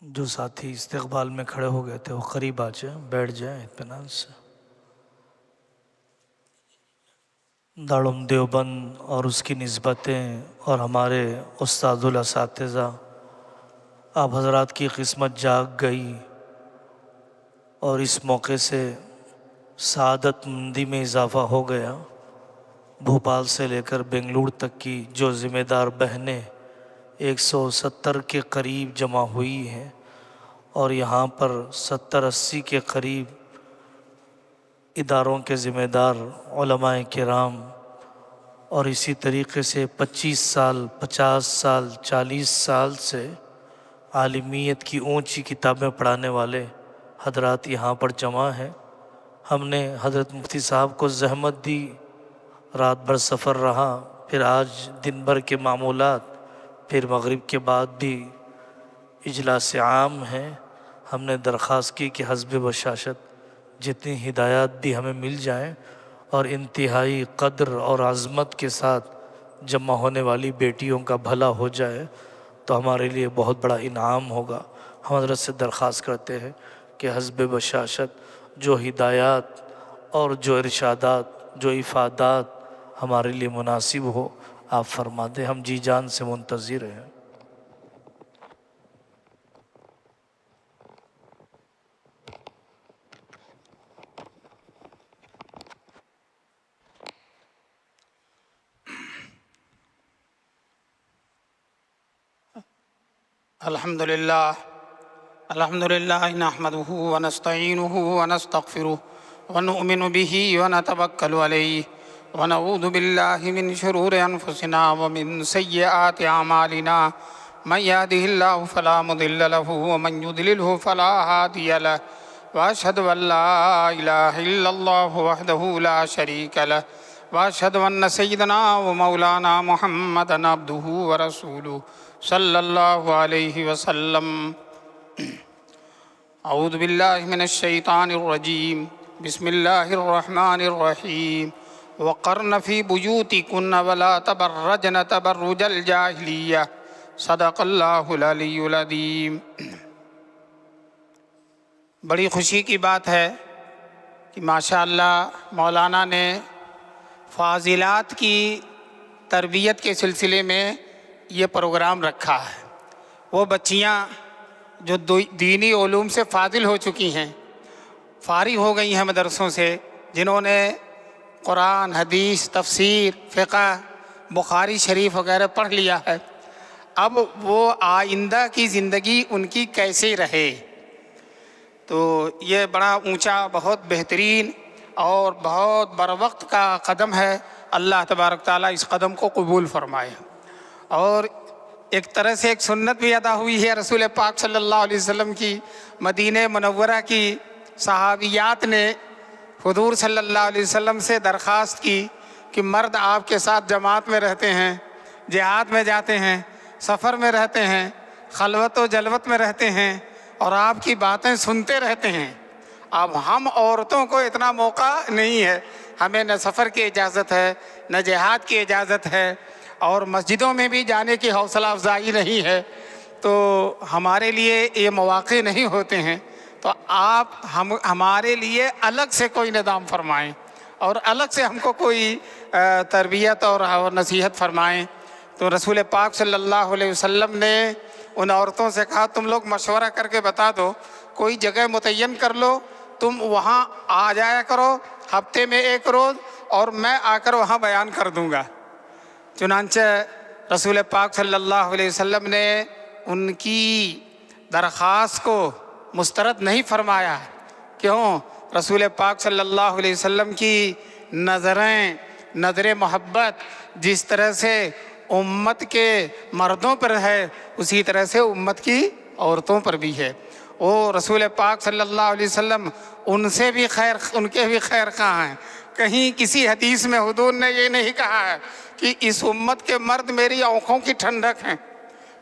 جو ساتھی استقبال میں کھڑے ہو گئے تھے وہ قریب آ جائیں، بیٹھ جائیں اطمینان سے۔ دارالعلوم دیوبند اور اس کی نسبتیں اور ہمارے استاد الاساتذہ، آپ حضرات کی قسمت جاگ گئی اور اس موقع سے سعادت مندی میں اضافہ ہو گیا۔ بھوپال سے لے کر بنگلور تک کی جو ذمہ دار بہنیں 170 کے قریب جمع ہوئی ہیں اور یہاں پر 70-80 کے قریب اداروں کے ذمہ دار علماء کرام، اور اسی طریقے سے 25 سال 50 سال 40 سال سے عالمیت کی اونچی کتابیں پڑھانے والے حضرات یہاں پر جمع ہیں۔ ہم نے حضرت مفتی صاحب کو زحمت دی، رات بھر سفر رہا، پھر آج دن بھر کے معمولات، پھر مغرب کے بعد بھی اجلاس عام ہے۔ ہم نے درخواست کی کہ حسب بشاشت جتنی ہدایات بھی ہمیں مل جائیں اور انتہائی قدر اور عظمت کے ساتھ جمع ہونے والی بیٹیوں کا بھلا ہو جائے تو ہمارے لیے بہت بڑا انعام ہوگا۔ ہم حضرت سے درخواست کرتے ہیں کہ حسب بشاشت جو ہدایات اور جو ارشادات، جو افادات ہمارے لیے مناسب ہو آپ فرما دیں، ہم جی جان سے منتظر ہیں۔ الحمدللہ نحمده ونستعینه ونستغفره ونؤمن به ونتوکل علیہ ونعوذ باللہ من شرور انفسنا ومن سیئات اعمالنا من يهده الله فلا مضل له ومن يضلله فلا هادي له واشهد ان لا اله الا الله وحده لا شريك له واشهد ان سيدنا ومولانا محمدا عبده ورسوله صلی اللہ علیہ وسلم۔ اعوذ باللہ من الشیطان الرجیم، بسم اللہ الرحمن الرحیم۔ وقرن فی بیوتکن ولا تبرجن تبرج الجاہلیہ، صدق اللہ العلی العظیم۔ بڑی خوشی کی بات ہے کہ ماشاءاللہ مولانا نے فاضلات کی تربیت کے سلسلے میں یہ پروگرام رکھا ہے۔ وہ بچیاں جو دینی علوم سے فاضل ہو چکی ہیں، فارغ ہو گئی ہیں مدرسوں سے، جنہوں نے قرآن، حدیث، تفسیر، فقہ، بخاری شریف وغیرہ پڑھ لیا ہے، اب وہ آئندہ کی زندگی ان کی کیسے رہے۔ تو یہ بڑا اونچا، بہت بہترین اور بہت بروقت کا قدم ہے۔ اللہ تبارک تعالیٰ اس قدم کو قبول فرمائے۔ اور ایک طرح سے ایک سنت بھی ادا ہوئی ہے رسول پاک صلی اللہ علیہ وسلم کی۔ مدینہ منورہ کی صحابیات نے حضور صلی اللہ علیہ وسلم سے درخواست کی کہ مرد آپ کے ساتھ جماعت میں رہتے ہیں، جہاد میں جاتے ہیں، سفر میں رہتے ہیں، خلوت و جلوت میں رہتے ہیں اور آپ کی باتیں سنتے رہتے ہیں۔ اب ہم عورتوں کو اتنا موقع نہیں ہے، ہمیں نہ سفر کی اجازت ہے، نہ جہاد کی اجازت ہے، اور مسجدوں میں بھی جانے کی حوصلہ افزائی نہیں ہے، تو ہمارے لیے یہ مواقع نہیں ہوتے ہیں۔ تو آپ ہمارے لیے الگ سے کوئی نظام فرمائیں اور الگ سے ہم کو کوئی تربیت اور نصیحت فرمائیں۔ تو رسول پاک صلی اللہ علیہ وسلم نے ان عورتوں سے کہا تم لوگ مشورہ کر کے بتا دو، کوئی جگہ متعین کر لو، تم وہاں آ جایا کرو ہفتے میں ایک روز، اور میں آ کر وہاں بیان کر دوں گا۔ چنانچہ رسول پاک صلی اللہ علیہ وسلم نے ان کی درخواست کو مسترد نہیں فرمایا۔ کیوں؟ رسول پاک صلی اللہ علیہ وسلم کی نظر محبت جس طرح سے امت کے مردوں پر ہے، اسی طرح سے امت کی عورتوں پر بھی ہے۔ وہ رسول پاک صلی اللہ علیہ وسلم ان کے بھی خیر خواہ ہیں۔ کہیں کسی حدیث میں حضور نے یہ نہیں کہا ہے کہ اس امت کے مرد میری آنکھوں کی ٹھنڈک ہیں،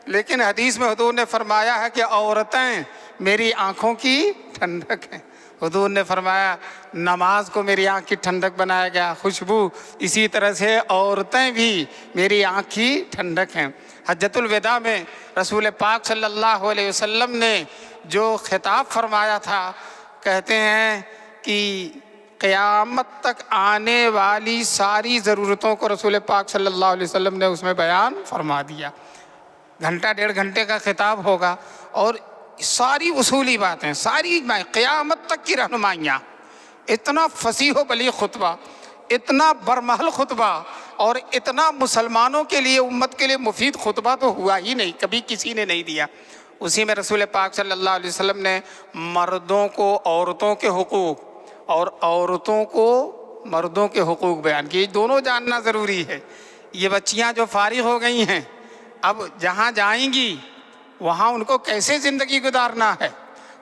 لیکن حدیث میں حضور نے فرمایا ہے کہ عورتیں میری آنکھوں کی ٹھنڈک ہیں۔ حضور نے فرمایا نماز کو میری آنکھ کی ٹھنڈک بنایا گیا، خوشبو، اسی طرح سے عورتیں بھی میری آنکھ کی ٹھنڈک ہیں۔ حجۃ الوداع میں رسول پاک صلی اللہ علیہ وسلم نے جو خطاب فرمایا تھا، کہتے ہیں کہ قیامت تک آنے والی ساری ضرورتوں کو رسول پاک صلی اللہ علیہ وسلم نے اس میں بیان فرما دیا۔ گھنٹہ 1.5 گھنٹے کا خطاب ہوگا اور ساری اصولی باتیں، ساری قیامت تک کی رہنمائیاں، اتنا فصیح و بلیغ خطبہ، اتنا برمحل خطبہ، اور اتنا مسلمانوں کے لیے، امت کے لیے مفید خطبہ تو ہوا ہی نہیں، کبھی کسی نے نہیں دیا۔ اسی میں رسول پاک صلی اللہ علیہ وسلم نے مردوں کو عورتوں کے حقوق اور عورتوں کو مردوں کے حقوق بیان کیے۔ دونوں جاننا ضروری ہے۔ یہ بچیاں جو فارغ ہو گئی ہیں، اب جہاں جائیں گی وہاں ان کو کیسے زندگی گزارنا ہے،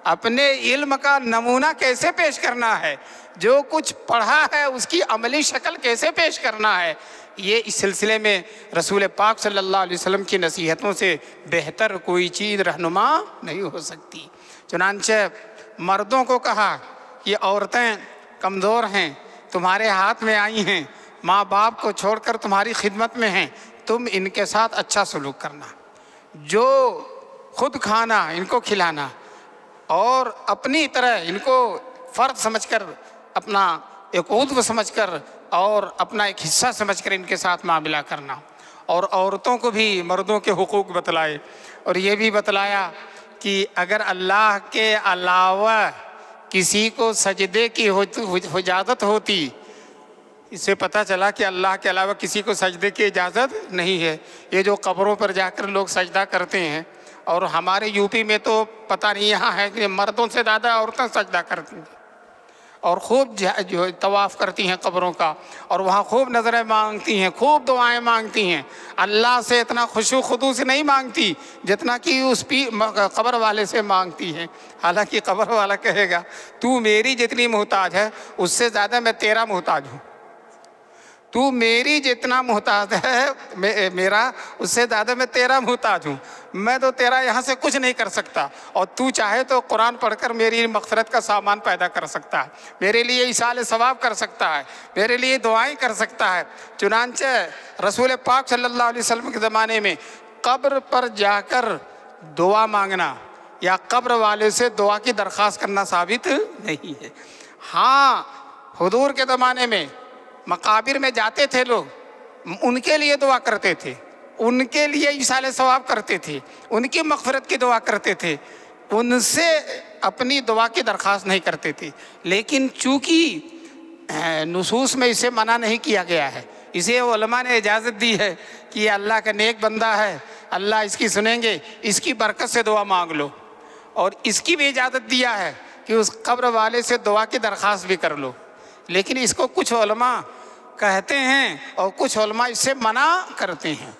اپنے علم کا نمونہ کیسے پیش کرنا ہے، جو کچھ پڑھا ہے اس کی عملی شکل کیسے پیش کرنا ہے، یہ اس سلسلے میں رسول پاک صلی اللہ علیہ وسلم کی نصیحتوں سے بہتر کوئی چیز رہنما نہیں ہو سکتی۔ چنانچہ مردوں کو کہا کہ عورتیں کمزور ہیں، تمہارے ہاتھ میں آئی ہیں، ماں باپ کو چھوڑ کر تمہاری خدمت میں ہیں، تم ان کے ساتھ اچھا سلوک کرنا، جو خود کھانا ان کو کھلانا، اور اپنی طرح ان کو فرد سمجھ کر، اپنا ایک عضو سمجھ کر اور اپنا ایک حصہ سمجھ کر ان کے ساتھ معاملہ کرنا۔ اور عورتوں کو بھی مردوں کے حقوق بتلائے، اور یہ بھی بتلایا کہ اگر اللہ کے علاوہ کسی کو سجدے کی اجازت ہوتی، اس سے پتہ چلا کہ اللہ کے علاوہ کسی کو سجدے کی اجازت نہیں ہے۔ یہ جو قبروں پر جا کر لوگ سجدہ کرتے ہیں، اور ہمارے یو پی میں تو پتہ نہیں یہاں ہے کہ مردوں سے زیادہ عورتیں سجدہ کرتی ہیں، اور خوب جو طواف کرتی ہیں قبروں کا، اور وہاں خوب نظریں مانگتی ہیں، خوب دعائیں مانگتی ہیں۔ اللہ سے اتنا خشوع خضوع سے نہیں مانگتی جتنا کہ اس قبر والے سے مانگتی ہیں۔ حالانکہ قبر والا کہے گا تو میری جتنی محتاج ہے اس سے زیادہ میں تیرا محتاج ہوں، تو میری جتنا محتاج ہے میرا، اس سے زیادہ میں تیرا محتاج ہوں، میں تو تیرا یہاں سے کچھ نہیں کر سکتا، اور تو چاہے تو قرآن پڑھ کر میری مغفرت کا سامان پیدا کر سکتا ہے، میرے لیے ایصال ثواب کر سکتا ہے، میرے لیے دعائیں کر سکتا ہے۔ چنانچہ رسول پاک صلی اللہ علیہ وسلم کے زمانے میں قبر پر جا کر دعا مانگنا یا قبر والے سے دعا کی درخواست کرنا ثابت نہیں ہے۔ ہاں، حضور کے زمانے میں مقابر میں جاتے تھے لوگ، ان کے لیے دعا کرتے تھے، ان کے لیے ایصال ثواب کرتے تھے، ان کی مغفرت کی دعا کرتے تھے، ان سے اپنی دعا کی درخواست نہیں کرتے تھے۔ لیکن چونکہ نصوص میں اسے منع نہیں کیا گیا ہے، اسے علماء نے اجازت دی ہے کہ یہ اللہ کا نیک بندہ ہے، اللہ اس کی سنیں گے، اس کی برکت سے دعا مانگ لو، اور اس کی بھی اجازت دیا ہے کہ اس قبر والے سے دعا کی درخواست بھی کر لو۔ لیکن اس کو کچھ علماء کہتے ہیں اور کچھ علماء اس سے منع کرتے ہیں۔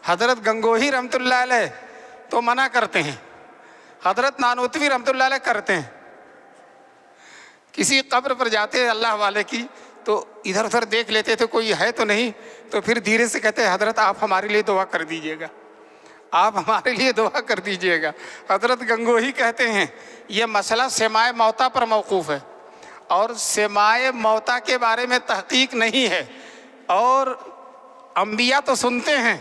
حضرت گنگوہی رحمۃ اللہ علیہ تو منع کرتے ہیں، حضرت نانوتوی رحمۃ اللہ علیہ کرتے ہیں۔ کسی قبر پر جاتے ہیں اللہ والے کی تو ادھر ادھر دیکھ لیتے تھے کوئی ہے تو نہیں، تو پھر دھیرے سے کہتے ہیں حضرت آپ ہمارے لیے دعا کر دیجئے گا، آپ ہمارے لیے دعا کر دیجئے گا۔ حضرت گنگوہی کہتے ہیں یہ مسئلہ سماع موتیٰ پر موقوف ہے، اور سماع موتیٰ کے بارے میں تحقیق نہیں ہے، اور انبیاء تو سنتے ہیں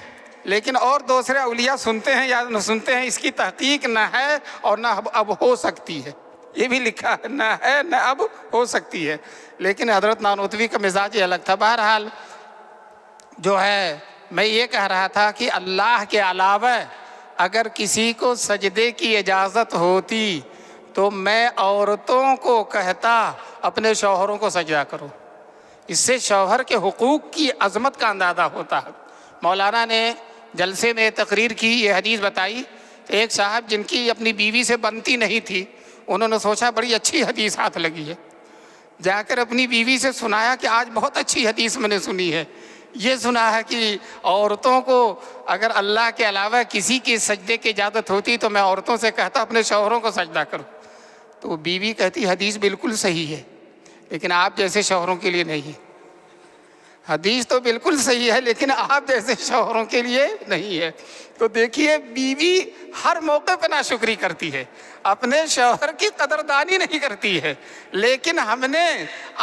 لیکن اور دوسرے اولیاء سنتے ہیں یا نہ سنتے ہیں، اس کی تحقیق نہ ہے اور نہ اب ہو سکتی ہے۔ یہ بھی لکھا ہے، نہ ہے نہ اب ہو سکتی ہے۔ لیکن حضرت نانوتوی کا مزاج الگ تھا۔ بہرحال جو ہے میں یہ کہہ رہا تھا کہ اللہ کے علاوہ اگر کسی کو سجدے کی اجازت ہوتی تو میں عورتوں کو کہتا اپنے شوہروں کو سجدہ کرو، اس سے شوہر کے حقوق کی عظمت کا اندازہ ہوتا ہے۔ مولانا نے جلسے میں تقریر کی، یہ حدیث بتائی، ایک صاحب جن کی اپنی بیوی سے بنتی نہیں تھی، انہوں نے سوچا بڑی اچھی حدیث ہاتھ لگی ہے، جا کر اپنی بیوی سے سنایا کہ آج بہت اچھی حدیث میں نے سنی ہے، یہ سنا ہے کہ عورتوں کو اگر اللہ کے علاوہ کسی کی سجدے کی اجازت ہوتی تو میں عورتوں سے کہتا اپنے شوہروں کو سجدہ کرو۔ تو بیوی کہتی حدیث بالکل صحیح ہے لیکن آپ جیسے شوہروں کے لیے نہیں ہے۔ حدیث تو بالکل صحیح ہے، لیکن آپ جیسے شوہروں کے لیے نہیں ہے۔ تو دیکھیے بیوی ہر موقع پہ ناشکری کرتی ہے، اپنے شوہر کی قدردانی نہیں کرتی ہے، لیکن ہم نے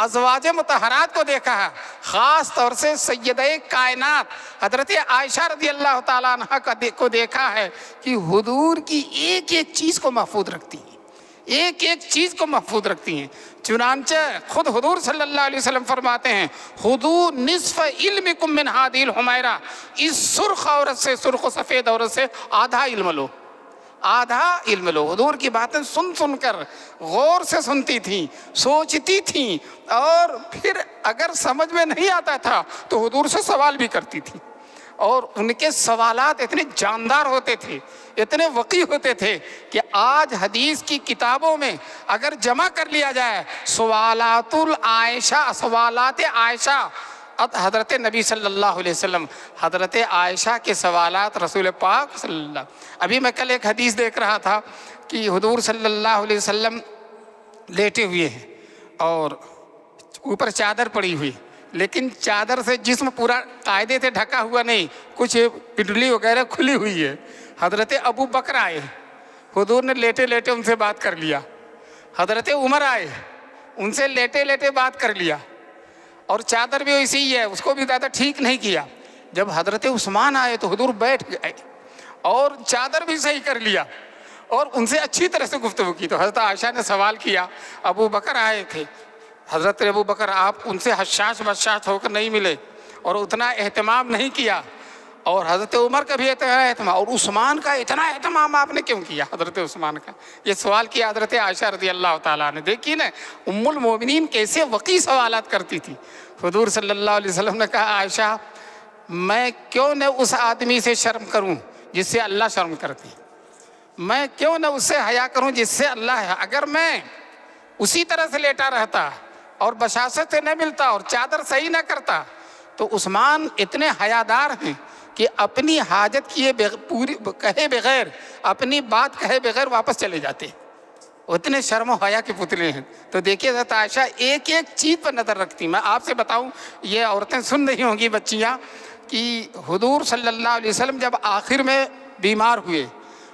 ازواج مطہرات کو دیکھا ہے، خاص طور سے سیدہ کائنات حضرت عائشہ رضی اللہ تعالیٰ عنہ کو دیکھا ہے کہ حضور کی ایک ایک چیز کو محفوظ رکھتی ہیں، ایک ایک چیز کو محفوظ رکھتی ہیں۔ چنانچہ خود حضور صلی اللہ علیہ وسلم فرماتے ہیں خذوا نصف علمکم من ہذہ الحمیرہ، اس سرخ عورت سے، سرخ و سفید عورت سے آدھا علم لو، آدھا علم لو۔ حضور کی باتیں سن سن کر غور سے سنتی تھیں، سوچتی تھیں، اور پھر اگر سمجھ میں نہیں آتا تھا تو حضور سے سوال بھی کرتی تھیں، اور ان کے سوالات اتنے جاندار ہوتے تھے، اتنے وقیح ہوتے تھے کہ آج حدیث کی کتابوں میں اگر جمع کر لیا جائے سوالات العائشہ، سوالات عائشہ، حضرت نبی صلی اللہ علیہ وسلم، حضرت عائشہ کے سوالات رسول پاک صلی اللہ۔ ابھی میں کل ایک حدیث دیکھ رہا تھا کہ حضور صلی اللہ علیہ وسلم لیٹے ہوئے ہیں اور اوپر چادر پڑی ہوئی، لیکن چادر سے جسم پورا قاعدے سے ڈھکا ہوا نہیں، کچھ پنڈلی وغیرہ کھلی ہوئی ہے۔ حضرت ابو بکر آئے، حضور نے لیٹے لیٹے ان سے بات کر لیا۔ حضرت عمر آئے، ان سے لیٹے لیٹے بات کر لیا، اور چادر بھی ویسی ہی ہے، اس کو بھی زیادہ ٹھیک نہیں کیا۔ جب حضرت عثمان آئے تو حضور بیٹھ گئے اور چادر بھی صحیح کر لیا اور ان سے اچھی طرح سے گفتگو کی۔ تو حضرت عائشہ نے سوال کیا، ابو بکر آئے تھے، حضرت ابو بکر آپ ان سے حشاش بشاش ہو کر نہیں ملے اور اتنا اہتمام نہیں کیا، اور حضرت عمر کا بھی اتنا اہتمام، اور عثمان کا اتنا اہتمام آپ نے کیوں کیا؟ حضرت عثمان کا یہ سوال کیا حضرت عائشہ رضی اللہ تعالیٰ نے۔ دیکھیے نا ام المومنین کیسے وقی سوالات کرتی تھی۔ حضور صلی اللہ علیہ وسلم نے کہا عائشہ میں کیوں نہ اس آدمی سے شرم کروں جس سے اللہ شرم کرتی، میں کیوں نہ اس سے حیا کروں جس سے اللہ ہے۔ اگر میں اسی طرح سے لیٹا رہتا اور بشاشت سے نہ ملتا اور چادر صحیح نہ کرتا تو عثمان اتنے حیادار ہیں کہ اپنی حاجت کیے پوری کہے بغیر، اپنی بات کہے بغیر واپس چلے جاتے، اتنے شرم و حیا کے پتلے ہیں۔ تو دیکھیے حضرت عائشہ ایک ایک چیز پر نظر رکھتی۔ میں آپ سے بتاؤں، یہ عورتیں سن رہی ہوں گی بچیاں، کہ حضور صلی اللہ علیہ وسلم جب آخر میں بیمار ہوئے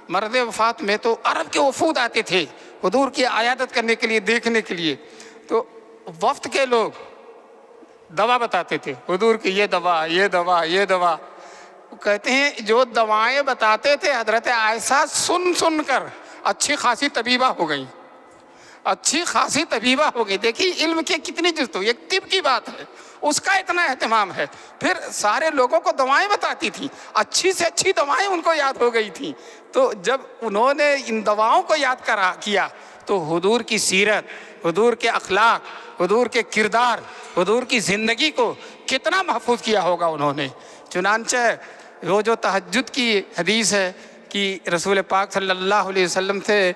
مرض وفات میں، تو عرب کے وفود آتے تھے حضور کی عیادت کرنے کے لیے، دیکھنے کے لیے۔ تو وفد کے لوگ دوا بتاتے تھے حضور کی، یہ دوا، یہ دوا، یہ دوا۔ کہتے ہیں جو دوائیں بتاتے تھے حضرت عائشہ سن سن کر اچھی خاصی طبیبہ ہو گئی، اچھی خاصی طبیبہ ہو گئی۔ دیکھیے علم کے کتنی جستجو، ایک طب کی بات ہے، اس کا اتنا اہتمام ہے۔ پھر سارے لوگوں کو دوائیں بتاتی تھی، اچھی سے اچھی دوائیں ان کو یاد ہو گئی تھیں۔ تو جب انہوں نے ان دواؤں کو یاد کیا تو حضور کی سیرت، حضور کے اخلاق، حضور کے کردار، حضور کی زندگی کو کتنا محفوظ کیا ہوگا انہوں نے۔ چنانچہ وہ جو تہجد کی حدیث ہے کہ رسول پاک صلی اللہ علیہ وسلم سے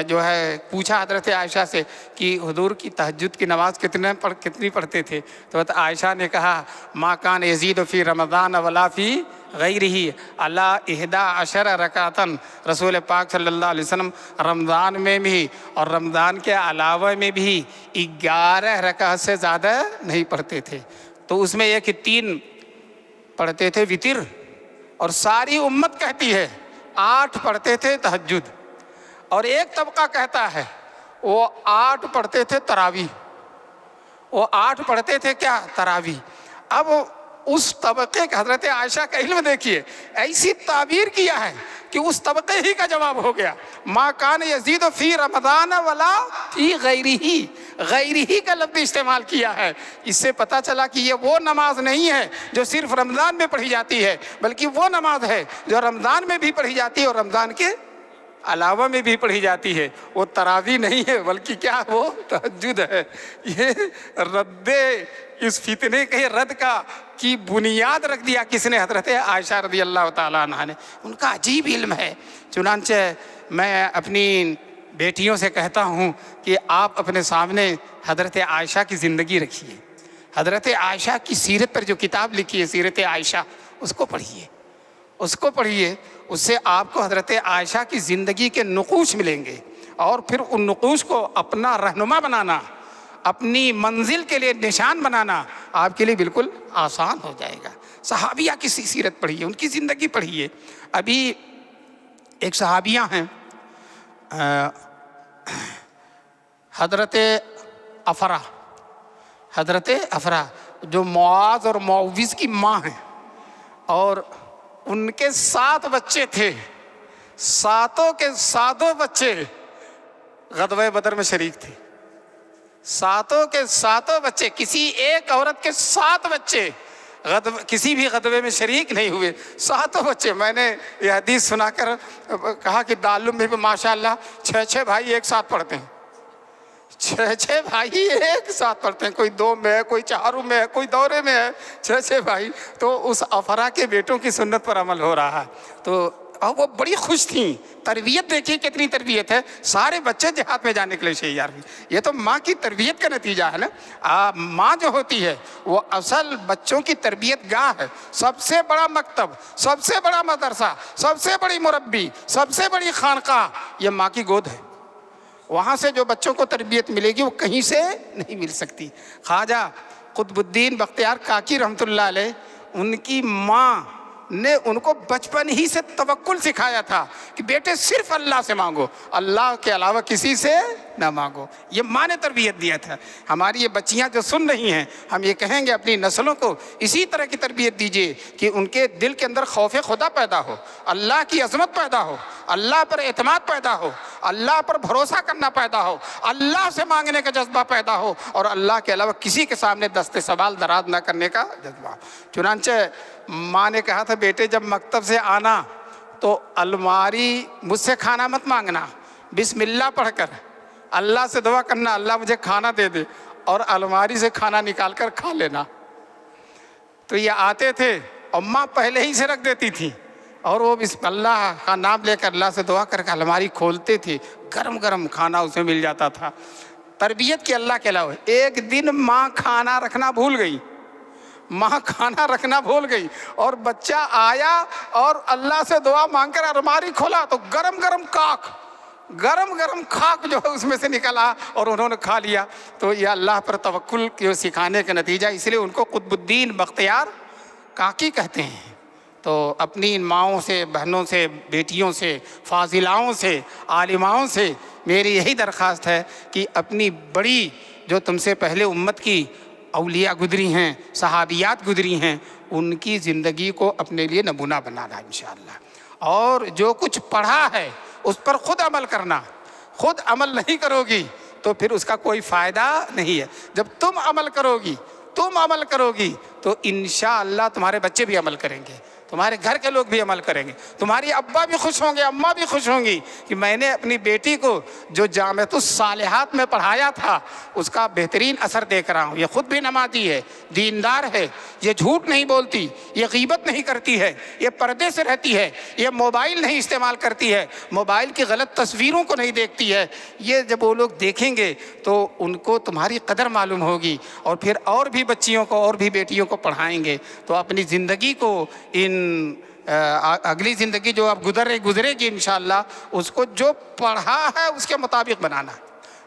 جو ہے پوچھا حضرت عائشہ سے کہ حضور کی تہجد کی نماز کتنی پڑھتے تھے، تو عائشہ نے کہا ما کان یزید فی رمضان ولا فی غیرہ علی 11 رکعتاً۔ رسول پاک صلی اللہ علیہ وسلم رمضان میں بھی اور رمضان کے علاوہ میں بھی 11 رکعت سے زیادہ نہیں پڑھتے تھے۔ تو اس میں ایک 3 پڑھتے تھے وتر، اور ساری امت کہتی ہے 8 پڑھتے تھے تہجد، اور ایک طبقہ کہتا ہے وہ 8 پڑھتے تھے تراویح، وہ 8 پڑھتے تھے کیا؟ تراویح۔ اب اس طبقے کا حضرت عائشہ کا علم دیکھیے، ایسی تعبیر کیا ہے کہ اس طبقے ہی کا جواب ہو گیا، ما کان یزید فی رمضان ولا فی غیرہ، غیرہ کا لفظ استعمال کیا ہے۔ اس سے پتہ چلا کہ یہ وہ نماز نہیں ہے جو صرف رمضان میں پڑھی جاتی ہے، بلکہ وہ نماز ہے جو رمضان میں بھی پڑھی جاتی ہے اور رمضان کے علاوہ میں بھی پڑھی جاتی ہے۔ وہ تراویح نہیں ہے بلکہ کیا، وہ تہجد ہے۔ یہ رد اس فتنے کے رد کا کی بنیاد رکھ دیا کس نے؟ حضرت عائشہ رضی اللہ تعالیٰ عنہ نے۔ ان کا عجیب علم ہے۔ چنانچہ میں اپنی بیٹیوں سے کہتا ہوں کہ آپ اپنے سامنے حضرت عائشہ کی زندگی رکھیے، حضرت عائشہ کی سیرت پر جو کتاب لکھی ہے سیرت عائشہ، اس کو پڑھیے، اس کو پڑھیے۔ اس سے آپ کو حضرت عائشہ کی زندگی کے نقوش ملیں گے، اور پھر ان نقوش کو اپنا رہنما بنانا، اپنی منزل کے لیے نشان بنانا آپ کے لیے بالکل آسان ہو جائے گا۔ صحابیہ کی سیرت پڑھیے، ان کی زندگی پڑھیے۔ ابھی ایک صحابیہ ہیں حضرت افرا جو معاذ اور معوذ کی ماں ہیں، اور ان کے 7 بچے تھے، 7 کے 7 بچے غزوہ بدر میں شریک تھے۔ 7 کے 7 بچے، کسی ایک عورت کے 7 بچے کسی بھی غزوے میں شریک نہیں ہوئے، 7 بچے۔ میں نے یہ حدیث سنا کر کہا کہ دارالعلوم میں بھی ماشاءاللہ 6 بھائی ایک ساتھ پڑھتے ہیں، 6 بھائی ایک ساتھ پڑھتے ہیں، کوئی 2 میں ہے، کوئی 4 میں ہے، کوئی دورے میں ہے، 6 بھائی۔ تو اس افرا کے بیٹوں کی سنت پر عمل ہو رہا ہے۔ تو وہ بڑی خوش تھیں۔ تربیت دیکھیے کتنی تربیت ہے، سارے بچے جہاد میں جانے کے لیے تیار ہوئے۔ یہ تو ماں کی تربیت کا نتیجہ ہے نا۔ ماں جو ہوتی ہے وہ اصل بچوں کی تربیت گاہ ہے، سب سے بڑا مکتب، سب سے بڑا مدرسہ، سب سے بڑی مربی، سب سے بڑی خانقاہ یہ ماں کی گود ہے۔ وہاں سے جو بچوں کو تربیت ملے گی وہ کہیں سے نہیں مل سکتی۔ خواجہ قطب الدین بختیار کاکی رحمۃ اللہ علیہ، ان کی ماں نے ان کو بچپن ہی سے توکل سکھایا تھا کہ بیٹے صرف اللہ سے مانگو، اللہ کے علاوہ کسی سے نہ مانگو۔ یہ ماں نے تربیت دیا تھا۔ ہماری یہ بچیاں جو سن رہی ہیں، ہم یہ کہیں گے اپنی نسلوں کو اسی طرح کی تربیت دیجیے کہ ان کے دل کے اندر خوف خدا پیدا ہو، اللہ کی عظمت پیدا ہو، اللہ پر اعتماد پیدا ہو، اللہ پر بھروسہ کرنا پیدا ہو، اللہ سے مانگنے کا جذبہ پیدا ہو، اور اللہ کے علاوہ کسی کے سامنے دست سوال دراز نہ کرنے کا جذبہ۔ چنانچہ ماں نے کہا تھا بیٹے جب مکتب سے آنا تو الماری مجھ سے کھانا مت مانگنا، بسم اللہ پڑھ کر اللہ سے دعا کرنا اللہ مجھے کھانا دے دے، اور الماری سے کھانا نکال کر کھا لینا۔ تو یہ آتے تھے اور ماں پہلے ہی سے رکھ دیتی تھی، اور وہ بسم اللہ کا نام لے کر اللہ سے دعا کر کے الماری کھولتے تھے، گرم گرم کھانا اسے مل جاتا تھا۔ تربیت کی اللہ کے علاوہ۔ ایک دن ماں کھانا رکھنا بھول گئی، اور بچہ آیا اور اللہ سے دعا مانگ کر الماری کھولا تو گرم گرم خاک جو ہے اس میں سے نکلا اور انہوں نے کھا لیا۔ تو یہ اللہ پر توکل کے سکھانے کا نتیجہ، اس لیے ان کو قطب الدین بختیار کاکی کہتے ہیں۔ تو اپنی ان ماؤں سے، بہنوں سے، بیٹیوں سے، فاضلاؤں سے، عالماؤں سے میری یہی درخواست ہے کہ اپنی بڑی جو تم سے پہلے امت کی اولیاء گزری ہیں، صحابیات گزری ہیں، ان کی زندگی کو اپنے لیے نمونہ بنانا انشاءاللہ، اور جو کچھ پڑھا ہے اس پر خود عمل کرنا۔ خود عمل نہیں کرو گی تو پھر اس کا کوئی فائدہ نہیں ہے۔ جب تم عمل کرو گی تو انشاءاللہ تمہارے بچے بھی عمل کریں گے، تمہارے گھر کے لوگ بھی عمل کریں گے، تمہاری ابا بھی خوش ہوں گے، اماں بھی خوش ہوں گی کہ میں نے اپنی بیٹی کو جو جامعۃ الصالحات میں پڑھایا تھا اس کا بہترین اثر دیکھ رہا ہوں۔ یہ خود بھی نمازی ہے، دیندار ہے، یہ جھوٹ نہیں بولتی، یہ غیبت نہیں کرتی ہے، یہ پردے سے رہتی ہے، یہ موبائل نہیں استعمال کرتی ہے، موبائل کی غلط تصویروں کو نہیں دیکھتی ہے۔ یہ جب وہ لوگ دیکھیں گے تو ان کو تمہاری قدر معلوم ہوگی، اور پھر اور بھی بچیوں کو اور بھی بیٹیوں کو پڑھائیں گے۔ تو اپنی زندگی کو اگلی زندگی جو اب گزرے گی انشاءاللہ، اس کو جو پڑھا ہے اس کے مطابق بنانا۔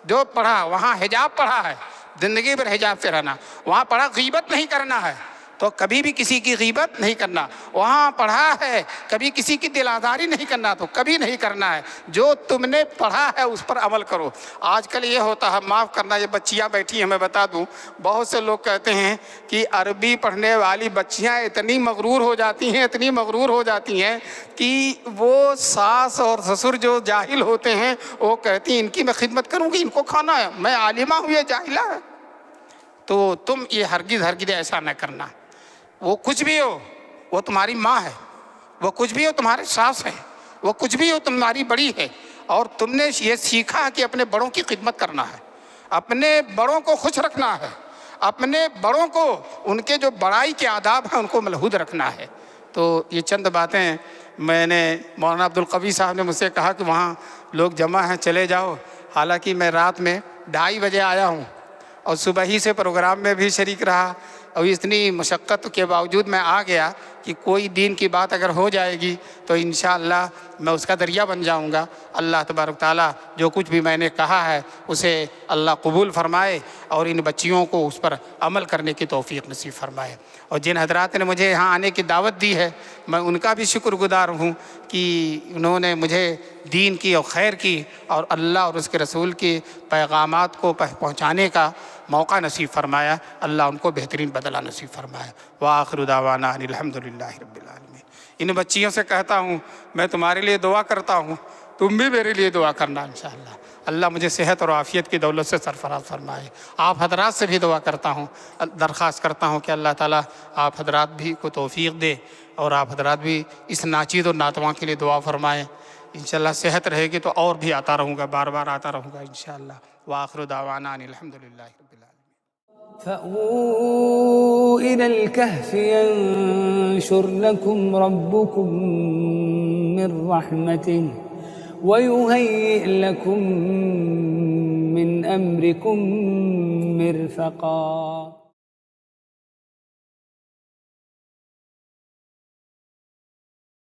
جو پڑھا، وہاں حجاب پڑھا ہے، زندگی پر حجاب سے رہنا۔ وہاں پڑھا غیبت نہیں کرنا ہے تو کبھی بھی کسی کی غیبت نہیں کرنا۔ وہاں پڑھا ہے کبھی کسی کی دل آزاری نہیں کرنا تو کبھی نہیں کرنا ہے۔ جو تم نے پڑھا ہے اس پر عمل کرو۔ آج کل یہ ہوتا ہے، معاف کرنا، یہ بچیاں بیٹھی ہیں، میں بتا دوں، بہت سے لوگ کہتے ہیں کہ عربی پڑھنے والی بچیاں اتنی مغرور ہو جاتی ہیں کہ وہ ساس اور سسر جو جاہل ہوتے ہیں وہ کہتی ہیں ان کی میں خدمت کروں گی، ان کو کھانا ہے، میں عالمہ ہوں یہ جاہلہ ہے۔ تو تم یہ ہرگز ایسا نہ کرنا۔ وہ کچھ بھی ہو وہ تمہاری ماں ہے، وہ کچھ بھی ہو تمہارے ساس ہے، وہ کچھ بھی ہو تمہاری بڑی ہے، اور تم نے یہ سیکھا کہ اپنے بڑوں کی خدمت کرنا ہے، اپنے بڑوں کو خوش رکھنا ہے، اپنے بڑوں کو ان کے جو بڑائی کے آداب ہیں ان کو ملحوظ رکھنا ہے۔ تو یہ چند باتیں میں نے، مولانا عبدالقوی صاحب نے مجھ سے کہا کہ وہاں لوگ جمع ہیں چلے جاؤ، حالانکہ میں رات میں 2:30 بجے آیا ہوں اور صبح ہی سے پروگرام میں بھی شریک رہا، اور اتنی مشقت کے باوجود میں آ گیا، کہ کوئی دین کی بات اگر ہو جائے گی تو انشاءاللہ میں اس کا ذریعہ بن جاؤں گا۔ اللہ تبارک تعالیٰ جو کچھ بھی میں نے کہا ہے اسے اللہ قبول فرمائے اور ان بچیوں کو اس پر عمل کرنے کی توفیق نصیب فرمائے۔ اور جن حضرات نے مجھے یہاں آنے کی دعوت دی ہے میں ان کا بھی شکر گزار ہوں کہ انہوں نے مجھے دین کی اور خیر کی اور اللہ اور اس کے رسول کی پیغامات کو پہنچانے کا موقع نصیب فرمایا۔ اللہ ان کو بہترین بدلہ نصیب فرمایا۔ وآخر دعوانا ان الحمدللہ رب العالمین۔ ان بچیوں سے کہتا ہوں میں تمہارے لیے دعا کرتا ہوں، تم بھی میرے لیے دعا کرنا انشاءاللہ۔ اللہ مجھے صحت اور عافیت کی دولت سے سرفراز فرمائے۔ آپ حضرات سے بھی دعا کرتا ہوں، درخواست کرتا ہوں کہ اللہ تعالیٰ آپ حضرات بھی کو توفیق دے اور آپ حضرات بھی اس ناچیز اور ناتواں کے لیے دعا فرمائیں۔ انشاءاللہ صحت رہے گی تو اور بھی آتا رہوں گا، بار بار آتا رہوں گا انشاءاللہ۔ وآخر دعوانا ان الحمدللہ رب العالمین۔ فأووا إلى الكهف ينشر لكم ربكم من رحمته ويهيئ لكم من أمركم مرفقا